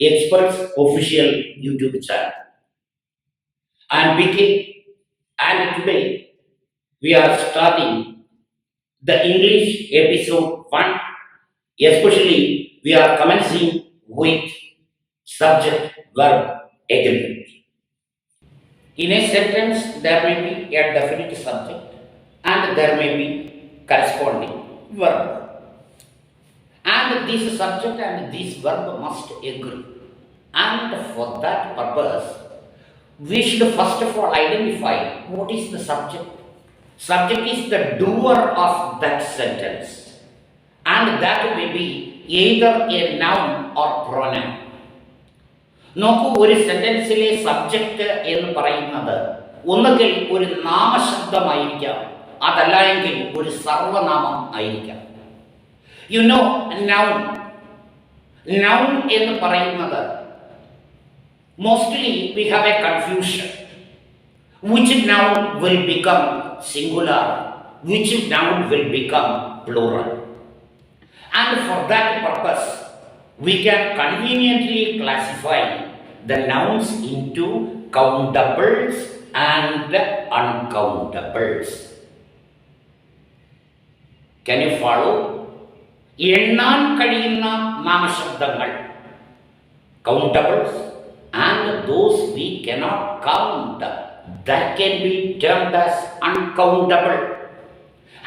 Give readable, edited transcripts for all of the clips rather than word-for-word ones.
Expertz official YouTube channel. I am Vicky, and today we are starting the English episode 1. Especially, we are commencing with subject verb agreement. In a sentence, there may be a definite subject and there may be corresponding verb. And this subject and this verb must agree. And for that purpose, we should first of all identify what is the subject. Subject is the doer of that sentence. And that may be either a noun or pronoun. നോക്കൂ, ഒരു സെന്റൻസിലെ subject എന്ന് പറയുന്നത് ഒന്നുകിൽ ഒരു നാമശബ്ദമായിരിക്കാം, അതല്ല എങ്കിൽ ഒരു സർവനാമം ആയിരിക്കാം. You know, noun എന്ന് പറയുന്നത് mostly we have a confusion. Which noun will become singular? Which noun will become plural? And for that purpose, we can conveniently classify the nouns into countables and uncountables. Can you follow? എണ്ണാൻ കഴിയുന്ന നാമശബ്ദങ്ങൾ countables and those we cannot count, that can be termed as uncountable.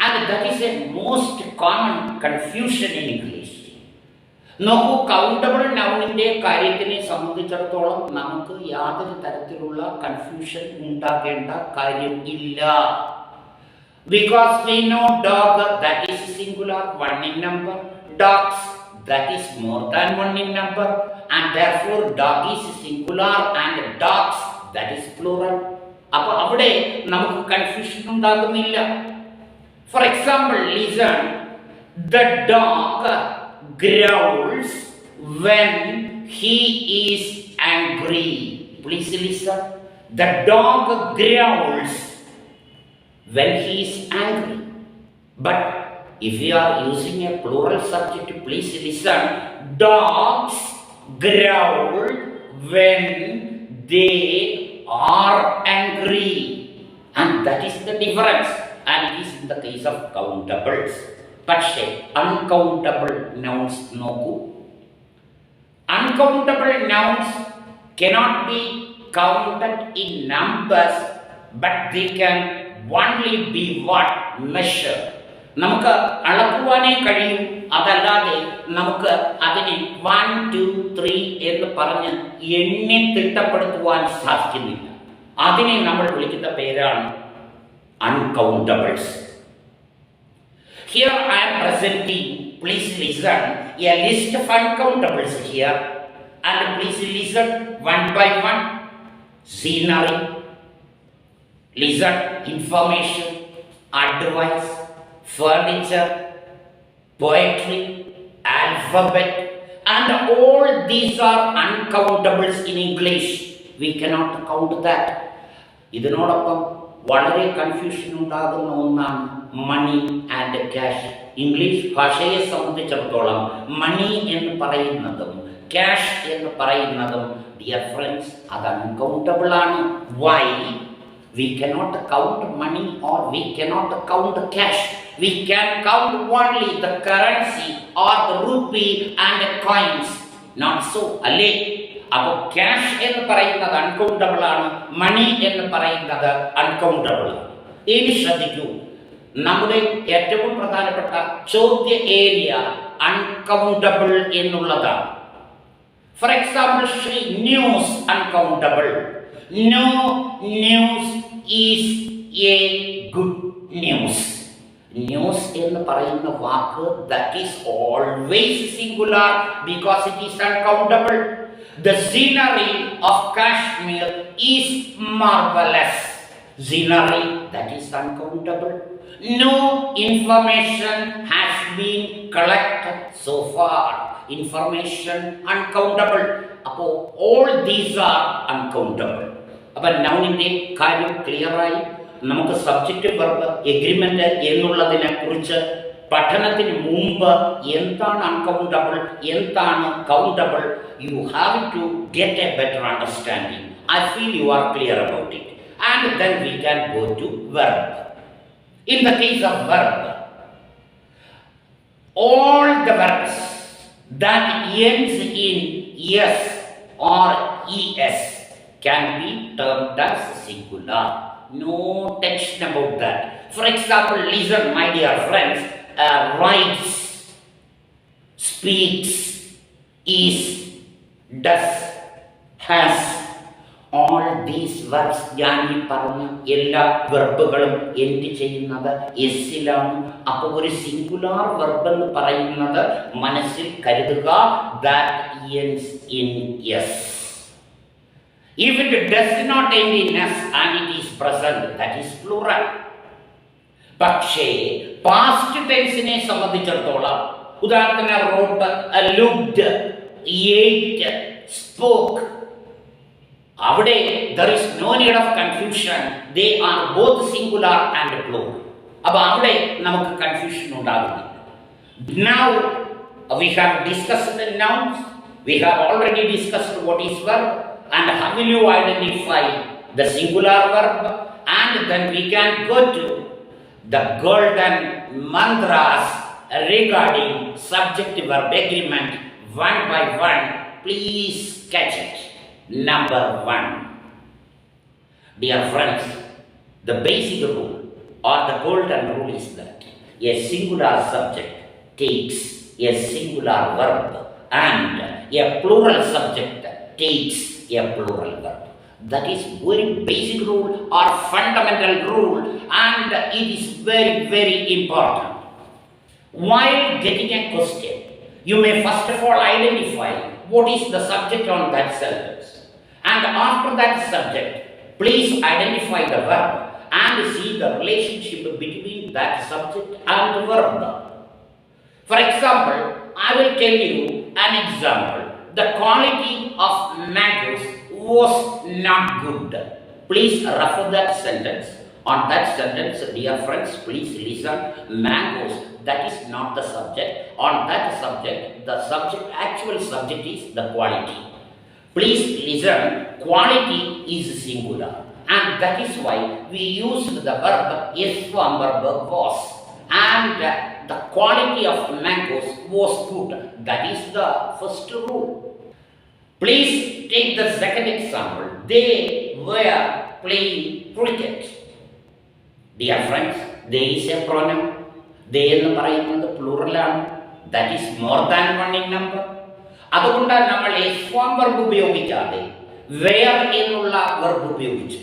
And that is a most common confusion in English. നോക്കൂ, countable നൗണിൻ്റെ കാര്യത്തിനെ സംബന്ധിച്ചിടത്തോളം നമുക്ക് യാതൊരു തരത്തിലുള്ള confusion ഉണ്ടാകേണ്ട കാര്യം ഇല്ല. Because we know dog, that is singular, one in number. Dogs, that is more than one in number. And therefore dog is singular and dogs, that is plural. അപ്പോൾ അവിടെ നമുക്ക് കൺഫ്യൂഷൻ ഉണ്ടാകുന്നില്ല. For example, listen. The dog growls when he is angry. Please listen. The dog growls when he is angry. But if we are using a plural subject, please listen. Dogs growl when they are angry. And that is the difference. And it is in the case of countables. പക്ഷേ uncountable nouns നോക്കൂ. Uncountable nouns cannot be counted in numbers, but they can only be what? Measured. നമുക്ക് അളക്കുവാനേ കഴിയും, അതല്ലാതെ നമുക്ക് അതിനെ 1, 2, 3 എന്ന് പറഞ്ഞ് എണ്ണി തിട്ടപ്പെടുത്തുവാൻ സാധിക്കുന്നില്ല. അതിനെ നമ്മൾ വിളിക്കുന്ന പേരാണ് uncountables. Here I am presenting, please listen, a list of uncountables here. And please listen one by one. Scenery, listen, information, advice, furniture, poetry, alphabet, and all these are uncountables in English. We cannot count that. ഇതിനോടൊപ്പം വളരെ confusion ഉണ്ടാകുന്ന ഒന്നാണ് money and cash. English ഭാഷയെ സംബന്ധിച്ചിടത്തോളം മണി എന്ന് പറയുന്നതും cash എന്ന് പറയുന്നതും, ഡിയർ ഫ്രണ്ട്സ്, അത് അൺകൗണ്ടബിൾ ആണ്. Y? We cannot count money or we cannot count cash. We can count only the currency or the rupee and the coins. Not so, അല്ലേ? അപ്പോൾ ക്യാഷ് എന്ന് പറയുന്നത് അൺകൗണ്ടബിൾ ആണ്, മണി എന്ന് പറയുന്നത് അൺകൗണ്ടബിൾ ആണ്. ഇനി ശ്രദ്ധിക്കൂ, നമ്മുടെ ഏറ്റവും പ്രധാനപ്പെട്ട ചോദ്യ ഏരിയ അൺകൗണ്ടബിൾ എന്നുള്ളതാണ്. For example, news uncountable. No news is a good news. News എന്ന് പറയുന്ന വാക്ക്, that is always singular because it is uncountable. The scenery of Kashmir is marvelous. Scenery, that is uncountable. No information has been collected so far. Information uncountable. അപ്പോൾ all these are uncountable. അപ്പം നൗണിൻ്റെ കാര്യം ക്ലിയറായി. നമുക്ക് subject verb agreement എന്നുള്ളതിനെ കുറിച്ച് പഠനത്തിന് മുമ്പ് എന്താണ് അൺകൗണ്ടബിൾ, എന്താണ് countable, you have to get a better understanding. I feel you are clear about it. And then we can go to verb. In the case of verb, all the verbs that ends in s or es can be termed as singular. No tension about that. For example, listen, my dear friends, writes, speaks, is, does, has. All these verbs, ഞാൻ ഈ പറഞ്ഞ എല്ലാ വെർബുകളും end ചെയ്യുന്നത് എസ്സിലാണ്. അപ്പോൾ ഒരു singular verb എന്ന് പറയുന്നത് മനസ്സിൽ കരുതുക, that ends in s. If it does not end in s and it is present, that is plural. പക്ഷേ പാസ്റ്റ് ടെൻസിനെ സംബന്ധിച്ചിടത്തോളം, ഉദാഹരണത്തിന് wrote, looked, ate, spoke, അവിടെ there is no need of confusion. They are both singular and plural. അപ്പോൾ അവിടെ നമുക്ക് confusion ഉണ്ടാകുന്നില്ല. Now we have discussed the nouns. We have already discussed what is verb and how will you identify the singular verb, and then we can go to the golden mantras regarding subject verb agreement one by one. Please catch it. Number 1. Dear friends, the basic rule or the golden rule is that a singular subject takes a singular verb and a plural subject takes a plural verb. That is very basic rule or fundamental rule, and it is very, very important. While getting a question, you may first of all identify what is the subject on that sentence. And after that subject, please identify the verb and see the relationship between that subject and the verb. For example, I will tell you an example. The quality of mangoes was not good. Please refer that sentence. On that sentence, dear friends, please listen. Mangoes, that is not the subject. On that subject, the subject, actual subject is the quality. Please listen, quality is singular, and that is why we use the verb yes form verb was, and the quality of mangoes was good. That is the first rule. Please take the second example. They were playing cricket. Dear friends, there is a pronoun. They എന്ന് പറയുന്നത് plural ആണ്. That is more than one in number. അതുകൊണ്ടാണ് നമ്മൾ S form verb ഉപയോഗിക്കാതെ were എന്നുള്ള verb ഉപയോഗിച്ചു.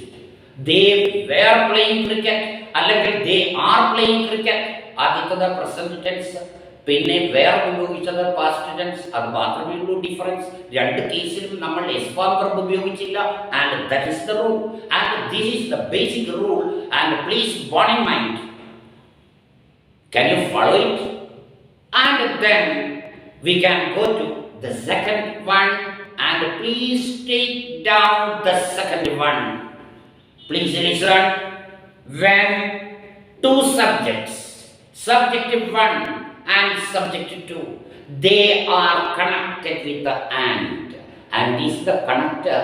They were playing cricket അല്ലെങ്കിൽ they are playing cricket. ആദ്യത്തത് പ്രസന്റ് ടെൻസ്, പിന്നെ വേർ ഉപയോഗിച്ചത് പാസ്റ്റ് ടെൻസ്. അത് മാത്രമേ ഉള്ളൂ ഡിഫറൻസ്. രണ്ട് കേസിലും നമ്മൾ എസ് ഫോം വെർബ് ഉപയോഗിച്ചില്ല. And that is the rule, and this is the basic rule, and please borne in mind. Can you follow it? And then we can go to the second one, and please take down the second one. Please listen. When two subjects, subject 1 and subject 2, they are connected with the and is the connector.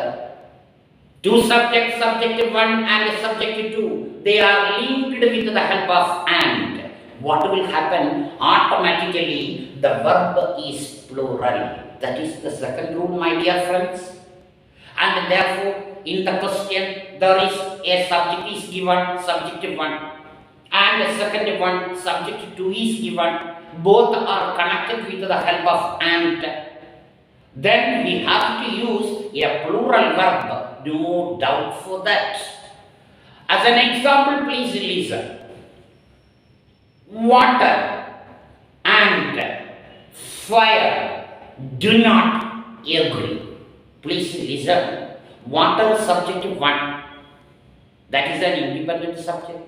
Two subjects, subject 1 and subject 2, they are linked with the help of and. What will happen? Automatically the verb is plural. That is the second rule, my dear friends. And therefore in the question there is a subject is given, subject 1, and the second one, subject 2 is given. Both are connected with the help of and. Then we have to use a plural verb. No doubt for that. As an example, please listen. Water and fire do not agree. Please listen. Water subject 1, that is an independent subject.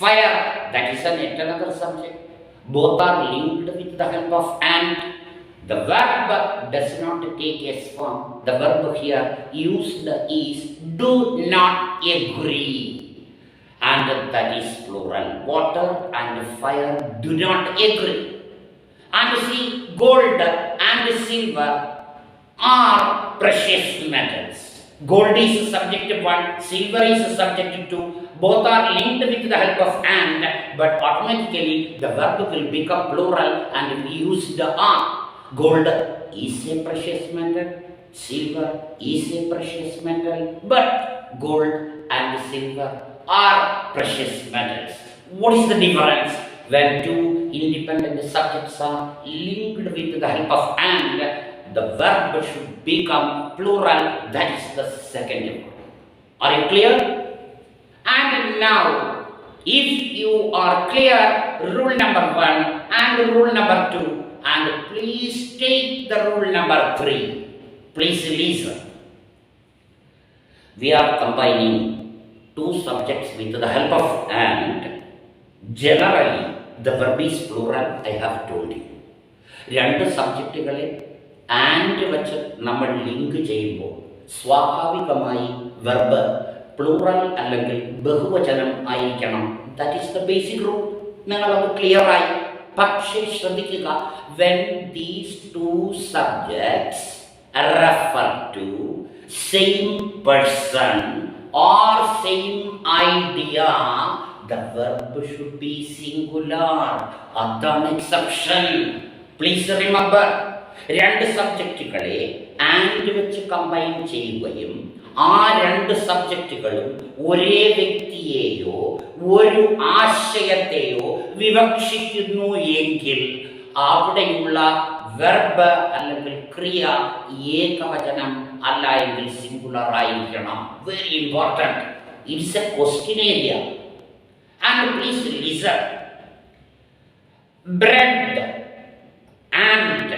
Fire, that is another subject. Both are linked with the help of and. The verb does not take S form. The verb here used is do not agree. and that is plural. Water and fire do not agree. And see, gold and silver are precious metals. Gold is subject 1, silver is subject 2. Both are linked with the help of and, but automatically the verb will become plural and we use the are. Gold is a precious metal, silver is a precious metal, but gold and silver are precious metals. What is the difference? When two independent subjects are linked with the help of and, the verb should become plural. That is the second one. Are you clear? And now, if you are clear, rule number 1 and rule number 2, and please take the rule number 3. Please listen. We are combining two subjects with the help of and. Generally, the verb is plural, I have told you. രണ്ട് സബ്ജക്റ്റുകളെ and വെച്ച് നമ്മൾ link ചെയ്യുമ്പോൾ സ്വാഭാവികമായി verb plural അല്ലെങ്കിൽ ബഹുവചനം ആയിരിക്കണം. That is the basic rule. നിങ്ങളത് clear ആയി. പക്ഷേ ശ്രദ്ധിക്കുക, when these two subjects refer to same person or same idea, the verb should be singular. അതാണ് എക്സെപ്ഷൻ. പ്ലീസ് റിമെമ്പർ, രണ്ട് സബ്ജക്റ്റുകളെ ആൻഡ് വെച്ച് കമ്പൈൻ ചെയ്യുകയും ആ രണ്ട് സബ്ജക്റ്റുകളും ഒരേ വ്യക്തിയെയോ ഒരു ആശയത്തെയോ വിവക്ഷിക്കുന്നു എങ്കിൽ അവിടെയുള്ള വെർബ് അല്ലെങ്കിൽ ക്രിയ ഏകവചനം അല്ല എങ്കിൽ സിംഗുലർ ആയിരിക്കണം. Very important. It's A question area. And please listen. Bread and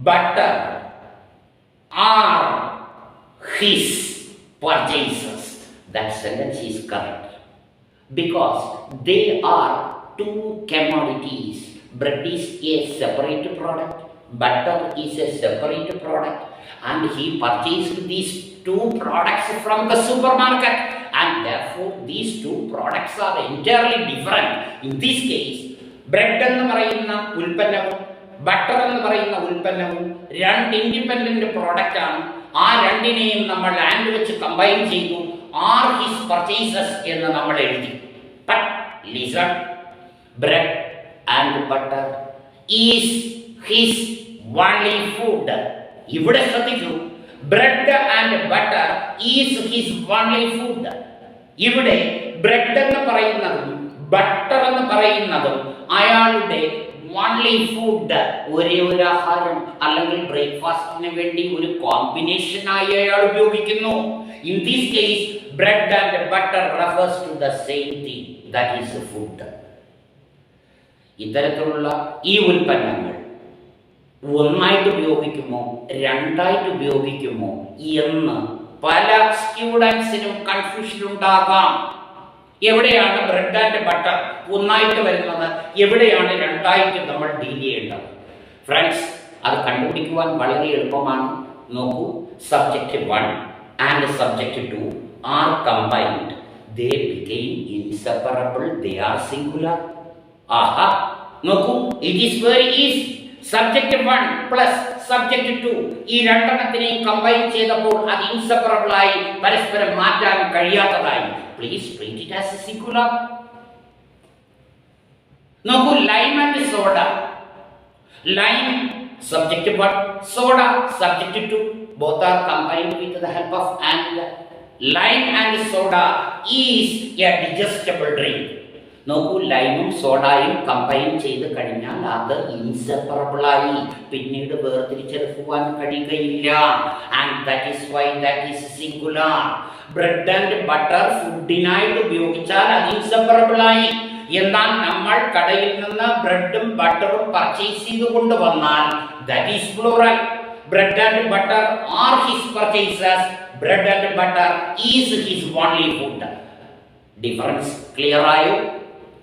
butter are his purchases. That sentence is correct because they are two commodities. Bread is a separate product, butter is a separate product, and he purchased these two products from the supermarket, and therefore these two products are entirely different. In this case, bread എന്ന് പറയുന്ന ഉൽപ്പന്നവും butter എന്ന് പറയുന്ന ഉൽപ്പന്നവും രണ്ട് independent product ആണ്. ആ രണ്ടിനെയും നമ്മൾ and വെച്ച് കമ്പൈൻ ചെയ്തു. ആർ ഹിസ് പർച്ചേസസ് എന്ന് നമ്മൾ എഴുതി. But listen, bread and butter is his only food. ഇവിടെ ശ്രദ്ധിക്കൂ, bread and butter is his only food. ഇവിടെ ബ്രെഡ് എന്ന് പറയുന്നതും ബട്ടർ എന്ന് പറയുന്നതും അയാളുടെ ഓൺലി ഫുഡ്, ഒരേ ഒരു ആഹാരം അല്ലെങ്കിൽ ബ്രേക്ക്ഫാസ്റ്റിന് വേണ്ടി ഒരു കോമ്പിനേഷനായി അയാൾ ഉപയോഗിക്കുന്നു. In this case bread and butter refers to the same thing, that is food. ഇത്തരത്തിലുള്ള ഈ ഉൽപ്പന്നങ്ങൾ ഒന്നായിട്ട് ഉപയോഗിക്കുമോ രണ്ടായിട്ട് ഉപയോഗിക്കുമോ എന്ന് പല സ്റ്റുഡൻസിനും കൺഫ്യൂഷൻ ഉണ്ടാകാം. എവിടെയാണ് ബ്രെഡ് ആൻഡ് ബട്ടർ ഒന്നായിട്ട് വരുന്നത്, എവിടെയാണ് രണ്ടായിട്ട് നമ്മൾ ഡീൽ ചെയ്യേണ്ടത്? ഫ്രണ്ട്സ്, അത് കണ്ടുപിടിക്കുവാൻ വളരെ എളുപ്പമാണ്. നോക്കൂ, subject 1 and subject 2 are combined. They became inseparable, they are singular. ആഹാ, നോക്കൂ, it is very easy. Subject 1 plus subject 2 ഈ രണ്ടെണ്ണത്തിനെയും കമ്പൈൻ ചെയ്തപ്പോൾ അത് ഇൻസെപ്പറബിൾ ആയി, പരസ്പരം മാറ്റാൻ കഴിയാത്തതായി. Please treat it as a singular. നോക്കൂ, lime and soda. Lime subject 1, soda subject 2. Both are combined with the help of and. Lime and soda is a digestible drink. നോക്കൂ, ലൈമും സോഡയും combine ചെയ്ത് കഴിഞ്ഞാൽ അത് ഇൻസെപ്പറബിൾ ആയി, പിന്നീട് വേർതിരിച്ചെടുക്കുവാൻ കഴിയുകയില്ല. And that is why that is singular. Bread and butter ഫുഡിനായിട്ട് ഉപയോഗിച്ചാൽ അത് ഇൻസെപ്പറബിൾ ആയി. എന്നാൽ നമ്മൾ കടയിൽ നിന്ന് ബ്രെഡും ബട്ടറും പർച്ചേസ് ചെയ്ത് കൊണ്ടുവന്നാൽ that is plural. Bread and butter R his purchases. Bread and butter is his only food. Difference clear ആയോ?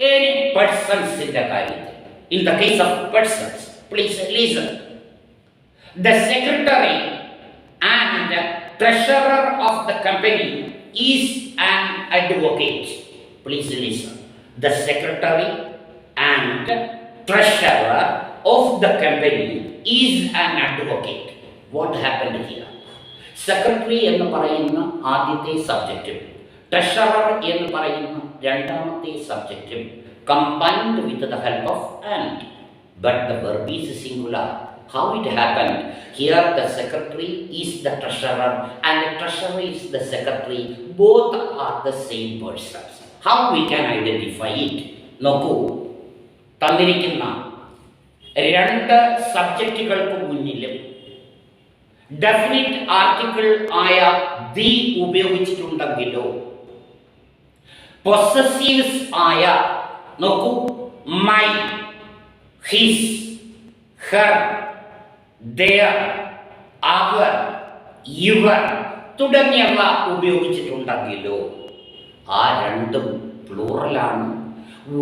Any persons in the കാര്യത്തിൽ, in the case of persons, please listen. The secretary and treasurer of the company is an advocate. Please listen. The secretary and treasurer of the company is an advocate. What happened here? Secretary എന്ന് പറയുന്ന ആദ്യത്തെ സബ്ജക്റ്റും treasurer എന്ന് പറയുന്ന രണ്ടാമത്തെ സബ്ജക്റ്റും combined with the help of and. But the verb is singular. How it happened? Here the secretary is the treasurer and the treasurer is the secretary. Both are the same persons. How we can identify it? നോക്കൂ, തന്നിരിക്കുന്ന രണ്ട് സബ്ജക്റ്റുകൾക്ക് മുന്നിലും definite article ആയ the ഉപയോഗിച്ചിട്ടുണ്ടെങ്കിലോ പൊസസീവ്സ് ആയ നോക്കൂ my, his, Har, their, our, your തുടങ്ങിയവ ഉപയോഗിച്ചിട്ടുണ്ടെങ്കിലോ ആ രണ്ടും പ്ലൂറലാണ്.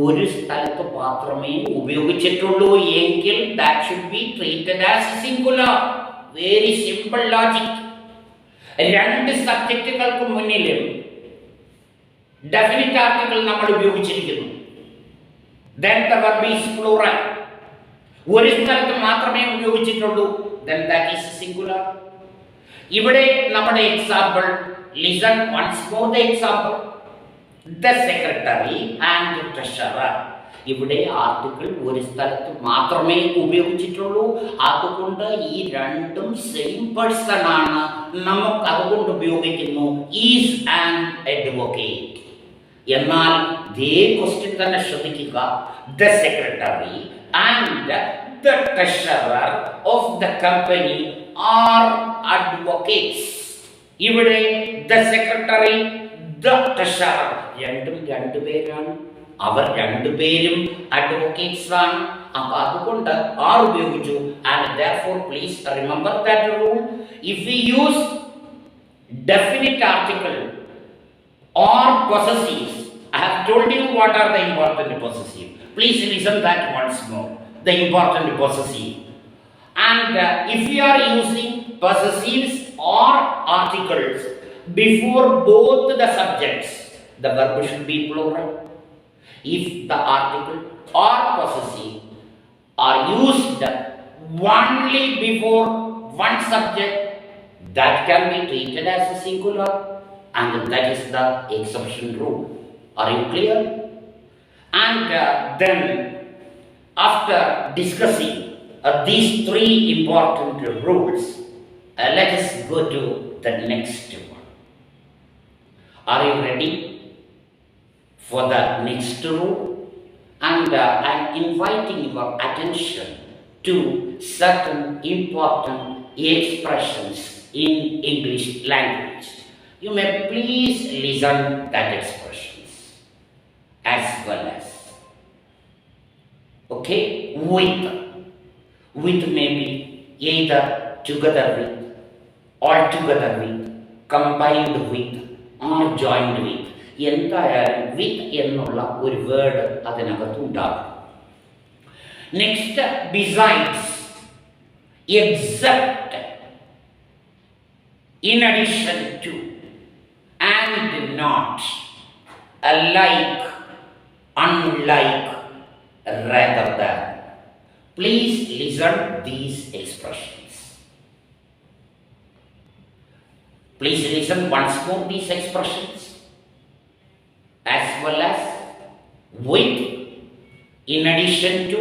ഒരു സ്ഥലത്ത് മാത്രമേ ഉപയോഗിച്ചിട്ടുള്ളൂ എങ്കിൽ that should be treated as singular. Very simple logic. രണ്ട് സബ്ജക്റ്റുകൾക്ക് മുന്നിലും ഡെഫിനിറ്റ് ആർട്ടിക്കിൾ നമ്മൾ ഉപയോഗിച്ചിരിക്കുന്നു. Then the verb is plural. ഒരു സ്ഥലത്ത് മാത്രമേ ഉപയോഗിച്ചിട്ടുള്ളൂ, then that is singular. ഇവിടെ നമ്മുടെ example, listen once more the example. The secretary and treasurer. ഇവിടെ ആർട്ടിക്കിൾ ഒരു സ്ഥലത്ത് മാത്രമേ ഉപയോഗിച്ചിട്ടുള്ളൂ. അതുകൊണ്ട് ഈ രണ്ടും സെയിം പേഴ്സൺ ആണ്. നമുക്ക് അതുകൊണ്ട് ഉപയോഗിക്കുന്നു ഈസ് ആൻ അഡ്വക്കേറ്റ്. എന്നാൽ ഇതേ ക്വസ്റ്റ്യൻ തന്നെ ശ്രദ്ധിക്കുക. The secretary and the treasurer of the company are advocates. ഇവിടെ the secretary, the treasurer രണ്ടും രണ്ടുപേരാണ്. അവർ രണ്ടുപേരും അഡ്വക്കേറ്റ്സ് ആണ്. അപ്പൊ അതുകൊണ്ട് ആർ ഉപയോഗിച്ചു. and therefore please remember that rule. If we use definite article or possessives, I have told you what are the important possessive. Please listen that once more. The important possessive. And if we are using possessives or articles before both the subjects, the verb should be plural. If the article or possessive are used only before one subject, that can be treated as a singular, and that is the exception rule. Are you clear? And then after discussing these three important rules, let us go to the next one. Are you ready for the next rule? And I am inviting your attention to certain important expressions in English language. You may please listen that expressions as well as. Okay, with may be either together with, altogether with, combined with, or joined with. എന്തായാലും with എന്നുള്ള ഒരു word അതിനകത്തുണ്ടാകും. Next besides, except, in addition to, and not, like, unlike, rather than. Please listen these expressions. Please listen once more these expressions. As well as with, in addition to,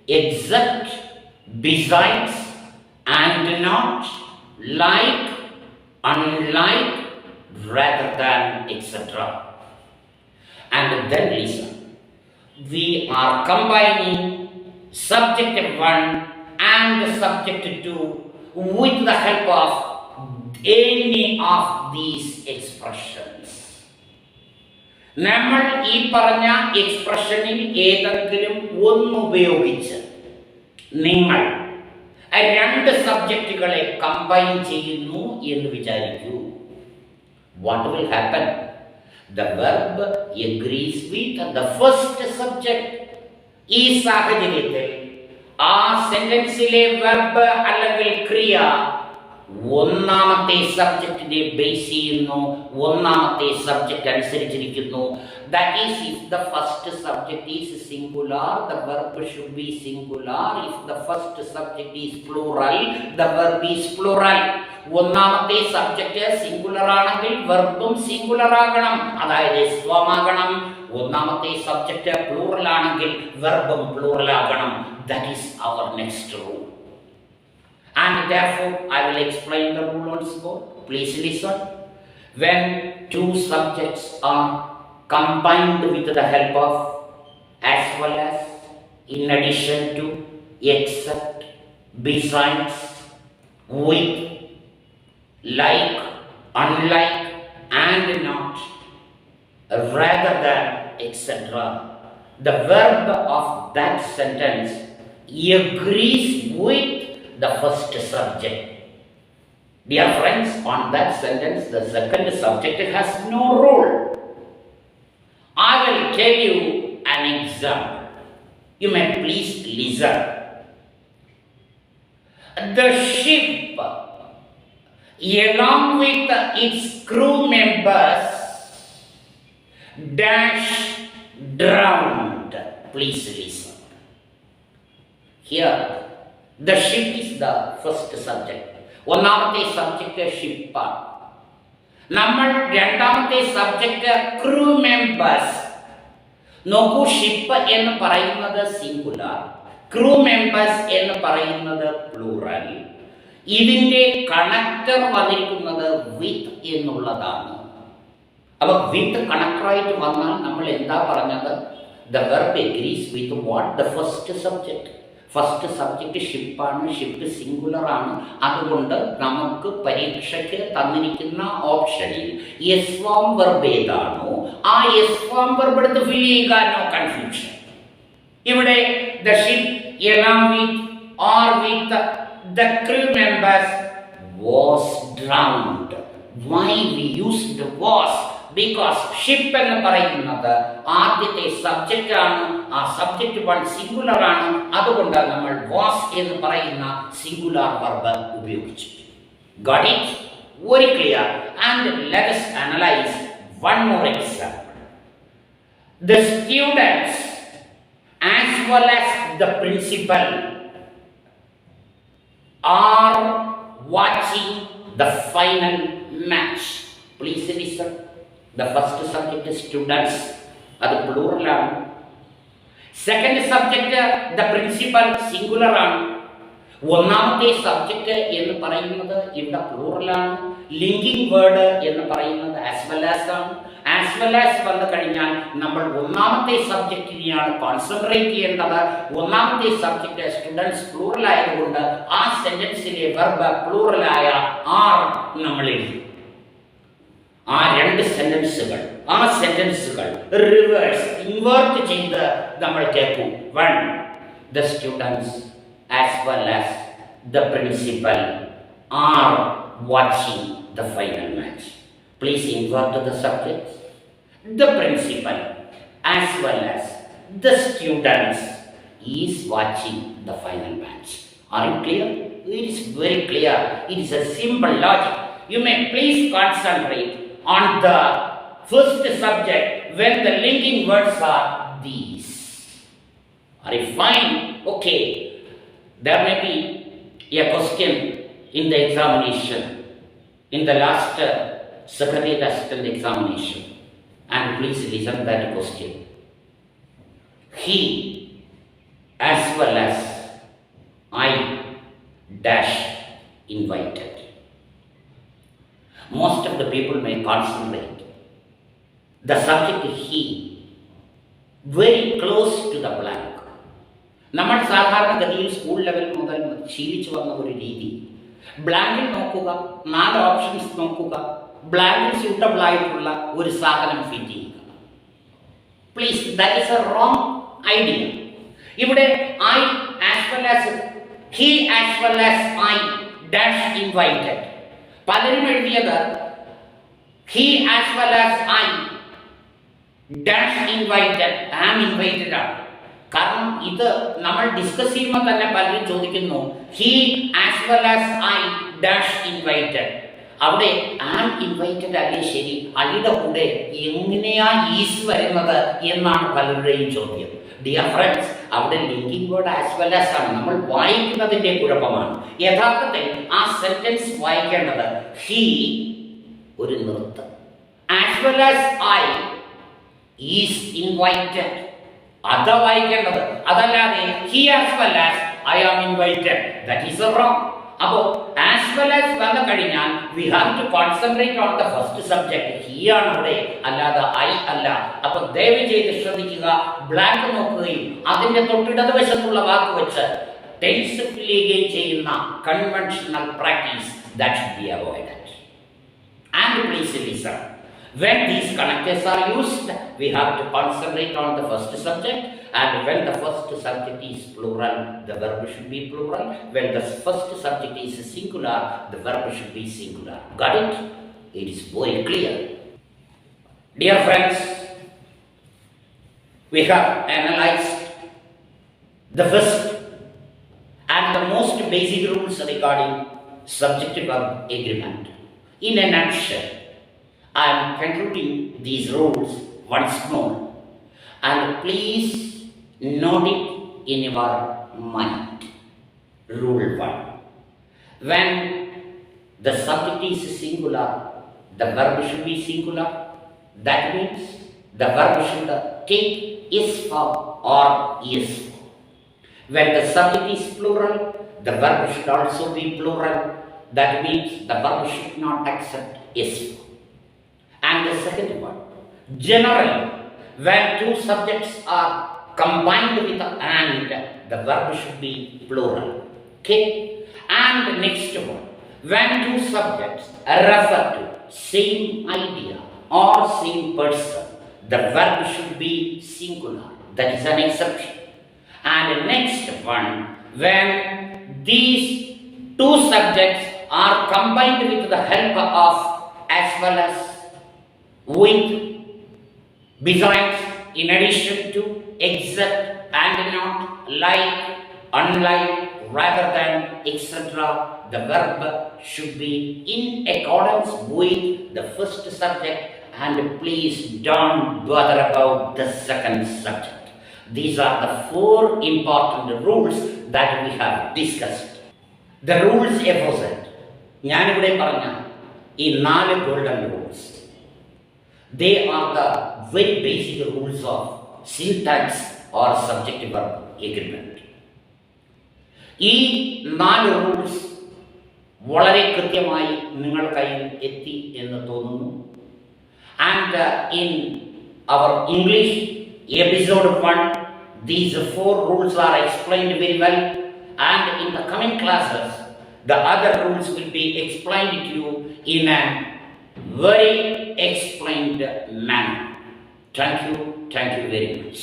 except, besides, and not, like, unlike, rather than, etc. And then listen. We are combining subject 1 and subject 2 with the help of any of these expressions. നമ്മൾ ഈ പറഞ്ഞ എക്സ്പ്രഷനിൽ ഏതെങ്കിലും ഒന്ന് ഉപയോഗിച്ച് നിങ്ങൾ രണ്ട് സബ്ജക്റ്റുകളെ combine ചെയ്യുന്നു എന്ന് വിചാരിക്കൂ. What will happen? The verb agrees with the first subject. ഈ സാഹചര്യത്തിൽ ആ സെന്റൻസിലെ വെർബ് അല്ലെങ്കിൽ ക്രിയ ഒന്നാമത്തെ സബ്ജക്റ്റിനെ ബേസ് ചെയ്യുന്നു, ഒന്നാമത്തെ subject അനുസരിച്ചിരിക്കുന്നു. That is, if the first subject is singular, the verb should be singular. If the first subject is plural, the verb is plural. ഒന്നാമത്തെ subject singular ആണെങ്കിൽ വെർബും സിംഗുലർ ആകണം, അതായത് സ്വമാകണം. ഒന്നാമത്തെ സബ്ജക്റ്റ് പ്ലൂറൽ ആണെങ്കിൽ വെർബും പ്ലൂറൽ ആകണം. That is our next rule. And therefore, I will explain the rule once more. Please listen. When two subjects are combined with the help of, as well as, in addition to, except, besides, with, like, unlike, and not, rather than, etc., the verb of that sentence agrees with the first subject. Dear friends, on that sentence, the second subject has no role. I will tell you an example. You may please listen. The ship, along with its crew members, dash drowned. Please listen. Here, the ship is the first subject. ഒന്നാമത്തെ subject ഷിപ്പാണ്. നമ്മൾ രണ്ടാമത്തെ subject crew members. നോക്കൂ, ship എന്ന് പറയുന്നത് singular, crew members എന്ന് പറയുന്നത് plural. ഇതിൻ്റെ connector വന്നിരിക്കുന്നത് വിത്ത് എന്നുള്ളതാണ്. അപ്പോൾ വിത്ത് കണക്ടറായിട്ട് വന്നാൽ നമ്മൾ എന്താ പറഞ്ഞത്? The verb agrees with what? The first subject. First subject ഷിപ്പാണ്, ഷിപ്പ് സിംഗുലർ ആണ്. അതുകൊണ്ട് നമുക്ക് പരീക്ഷയ്ക്ക് തന്നിരിക്കുന്ന ഓപ്ഷനിൽ എസ് ഫോം വെർബ് ഏതാണോ ആ എസ് ഫോം വെർബ് എടുത്ത് ഫിൽ ചെയ്യുക. No confusion. ഇവിടെ the ship along with or with the crew members was drowned. Why we used was? Because ship എന്ന് പറയുന്നത് ആദ്യത്തെ സബ്ജക്റ്റ് ആണ്. ആ സബ്ജക്റ്റ് വൺ സിംഗുലർ ആണ്. അതുകൊണ്ട് നമ്മൾ വാസ് എന്ന് പറയുന്ന സിംഗുലർ വെർബ് ഉപയോഗിച്ചു. Got it? Very clear. And let us analyze one more example. The students as well as the principal are watching the final match. Please listen. The first subject is students, അത് plural ആണ്. Second subject the principal, singular ആണ്. ഒന്നാമത്തെ subject എന്ന് പറയുന്നത് ഇവിടെ plural ആണ്. Linking word എന്ന് പറയുന്നത് ആസ് വെൽ ആസ് ആണ്. ആസ് വെൽ ആസ് വന്നു കഴിഞ്ഞാൽ നമ്മൾ ഒന്നാമത്തെ സബ്ജക്റ്റിനെയാണ് കോൺസെൻട്രേറ്റ് ചെയ്യേണ്ടത്. ഒന്നാമത്തെ സബ്ജക്റ്റ് സ്റ്റുഡൻസ് പ്ലൂറൽ ആയതുകൊണ്ട് ആ സെന്റൻസിലെ വെർബ് പ്ലൂറലായ ആർ നമ്മൾ എഴുതി. ആ രണ്ട് സെന്റൻസുകൾ റിവേഴ്സ് ഇൻവേർട്ട് ചെയ്ത് നമ്മൾ കേൾക്കും. One, the students as well as the principal are watching the final match. Please invert the subjects. The principal as well as the students is watching the final match. Are you clear? It is very clear. It is a simple logic. You may please concentrate on the first subject when the linking words are these. Are you fine? Okay. There may be a question in the examination, in the last Secretariat Assistant examination, and please listen to that question. He as well as I dash invited. Most of the people may concentrate. The subject he very close to the blank. നമ്മൾ സാധാരണഗതിയിൽ school level മുതൽ ശീലിച്ചു വന്ന ഒരു രീതി, ബ്ലാങ്കിൽ നോക്കുക, 4 options നോക്കുക, ബ്ലാങ്കിൽ suitable ആയിട്ടുള്ള ഒരു സാധനം ഫിറ്റ് ചെയ്യുക. Please, that is a wrong idea. ഇവിടെ I as well as he as well as I dash invited. പലരും എഴുതിയത് he as well as I dash invited, am invited ആണ്. കാരണം ഇത് നമ്മൾ ഡിസ്കസ് ചെയ്യുമ്പോൾ തന്നെ പലരും ചോദിക്കുന്നു he as well as I dash invited. അവിടെ ആം ഇൻവൈറ്റഡ് അല്ലേ ശരി, ഐയുടെ കൂടെ എങ്ങനെയാ ഈസ് വരുന്നത് എന്നാണ് പലരുടെയും ചോദ്യം. ഡിയർ ഫ്രണ്ട്സ്, അവിടെ linking word as well as ആണ്. നമ്മൾ വായിക്കുന്നതിൻ്റെ കുഴപ്പമാണ്. യഥാർത്ഥത്തിൽ ആ സെന്റൻസ് വായിക്കേണ്ടത് ഹി ഒരു നൃത്തം, as well as I is invited, അത് വായിക്കേണ്ടത്. അതല്ലാതെ he as well as I am invited, that is wrong. അപ്പോൾ ആസ് വെൽ ആസ് വന്നു കഴിഞ്ഞാൽ we have to concentrate on the first subject. He ആണ് അവിടെ, അല്ലാതെ ഐ അല്ല. അപ്പൊ ദയവ് ചെയ്ത് ശ്രദ്ധിക്കുക, ബ്ലാങ്ക് നോക്കുകയും അതിന്റെ തൊട്ടിടത് വശത്തുള്ള വാക്ക് വെച്ച് ടെൻസ് ഫിൽ ചെയ്യുകയും ചെയ്യുന്ന conventional practice that should be avoided. And please listen. When these connectors are used, we have to concentrate on the first subject, and when the first subject is plural, the verb should be plural. When the first subject is singular, the verb should be singular. Got it? It is very clear. Dear friends, we have analyzed the first and the most basic rules regarding subject-verb agreement. In a nutshell, I am concluding these rules once more, and please note it in your mind. Rule 1. When the subject is singular, the verb should be singular. That means the verb should take is form or is form. When the subject is plural, the verb should also be plural. That means the verb should not accept is form. And the second one, generally, when two subjects are combined with and, the verb should be plural. Okay? And the next one, when two subjects refer to same idea or same person, the verb should be singular. That is an exception. And the next one, when these two subjects are combined with the help of as well as, with, besides, in addition to, except, and not, like, unlike, rather than, etc., the verb should be in accordance with the first subject, and please don't bother about the second subject. These are the 4 important rules that we have discussed. The rules aforesaid, ഞാനിവിടെ പറഞ്ഞ ഈ 4 golden rules, they are the very basic rules of syntax or subject-verb agreement. ഈ 4 rules വളരെ കൃത്യമായി നിങ്ങളുടെ കയ്യിൽ എത്തി എന്ന് തോന്നുന്നു. And in our English episode 1, these 4 rules are explained very well. And in the coming classes, the other rules will be explained to you in a very explained manner. Thank you very much.